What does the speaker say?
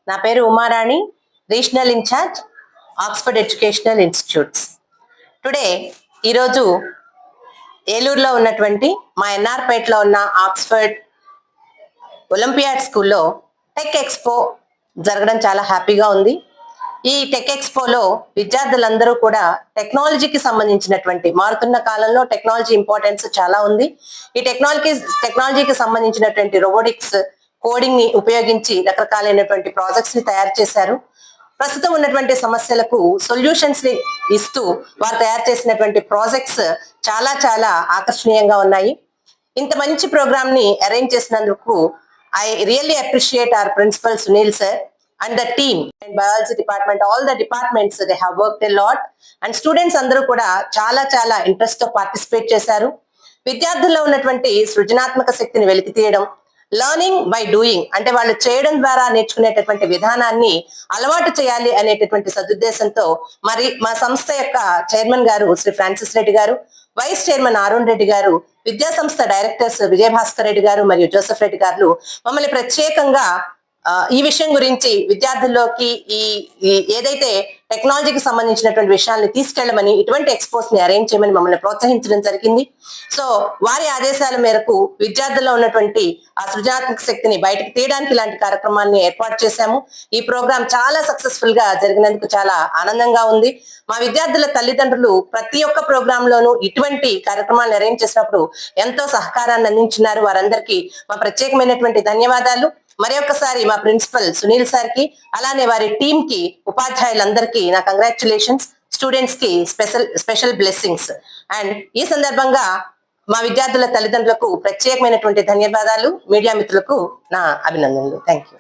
నా పేరు Umarani, regional incharge Oxford educational institutes. Today ఈరోజు ఏలూరులో ఉన్నటువంటి మా ఎన్ఆర్పేటలో ఉన్న ఆక్స్ఫర్డ్ ఒలింపియాడ్ స్కూల్లో టెక్ ఎక్స్పో జరగడం చాలా హ్యాపీగా ఉంది. ఈ టెక్ ఎక్స్పోలో విద్యార్థులందరూ కూడా టెక్నాలజీకి సంబంధించినటువంటి, మారుతున్న కాలంలో టెక్నాలజీ ఇంపార్టెన్స్ చాలా ఉంది. ఈ టెక్నాలజీకి సంబంధించినటువంటి రోబోటిక్స్, కోడింగ్ ని ఉపయోగించి రకరకాలైనటువంటి ప్రాజెక్ట్స్ ని తయారు చేశారు. ప్రస్తుతం ఉన్నటువంటి సమస్యలకు సొల్యూషన్స్ ని ఇస్తూ వారు తయారు చేసినటువంటి ప్రాజెక్ట్స్ చాలా చాలా ఆకర్షణీయంగా ఉన్నాయి. ఇంత మంచి ప్రోగ్రామ్ ని అరేంజ్ చేసినందుకు I really appreciate our principal Sunil sir and the team and biology department, all the departments, they have worked a lot, and students అందరూ కూడా చాలా చాలా ఇంట్రెస్ట్ తో పార్టిసిపేట్ చేశారు. విద్యార్థుల్లో ఉన్నటువంటి సృజనాత్మక శక్తిని వెలికి తీయడం, లర్నింగ్ బై డూయింగ్ అంటే వాళ్ళు చేయడం ద్వారా నేర్చుకునేటటువంటి విధానాన్ని అలవాటు చేయాలి అనేటటువంటి సదుద్దేశంతో మరి మా సంస్థ యొక్క చైర్మన్ గారు శ్రీ ఫ్రాన్సిస్ రెడ్డి గారు, వైస్ చైర్మన్ అరుణ్ రెడ్డి గారు, విద్యా సంస్థ డైరెక్టర్స్ విజయభాస్కర్ రెడ్డి గారు మరియు జోసెఫ్ రెడ్డి గారు మమ్మల్ని ప్రత్యేకంగా ఈ విషయం గురించి విద్యార్థుల్లోకి ఈ ఏదైతే టెక్నాలజీకి సంబంధించినటువంటి విషయాల్ని తీసుకెళ్లమని, ఇటువంటి ఎక్స్పోస్ ని అరేంజ్ చేయమని మమ్మల్ని ప్రోత్సహించడం జరిగింది. సో వారి ఆదేశాల మేరకు విద్యార్థుల్లో ఉన్నటువంటి ఆ సృజనాత్మక శక్తిని బయటకు తీయడానికి ఇలాంటి కార్యక్రమాన్ని ఏర్పాటు చేశాము. ఈ ప్రోగ్రాం చాలా సక్సెస్ఫుల్ గా జరిగినందుకు చాలా ఆనందంగా ఉంది. మా విద్యార్థుల తల్లిదండ్రులు ప్రతి ఒక్క ప్రోగ్రామ్ లోనూ ఇటువంటి కార్యక్రమాలను అరేంజ్ చేసినప్పుడు ఎంతో సహకారాన్ని అందించినారు. వారందరికీ మా ప్రత్యేకమైనటువంటి ధన్యవాదాలు. మరి ఒక్కసారి మా ప్రిన్సిపల్ సునీల్ సార్ కి, అలానే వారి టీమ్ కి, ఉపాధ్యాయులందరికీ నా కంగ్రాచులేషన్స్, స్టూడెంట్స్ కి స్పెషల్ బ్లెస్సింగ్స్. అండ్ ఈ సందర్భంగా మా విద్యార్థుల తల్లిదండ్రులకు ప్రత్యేకమైనటువంటి ధన్యవాదాలు, మీడియా మిత్రులకు నా అభినందనలు. Thank you.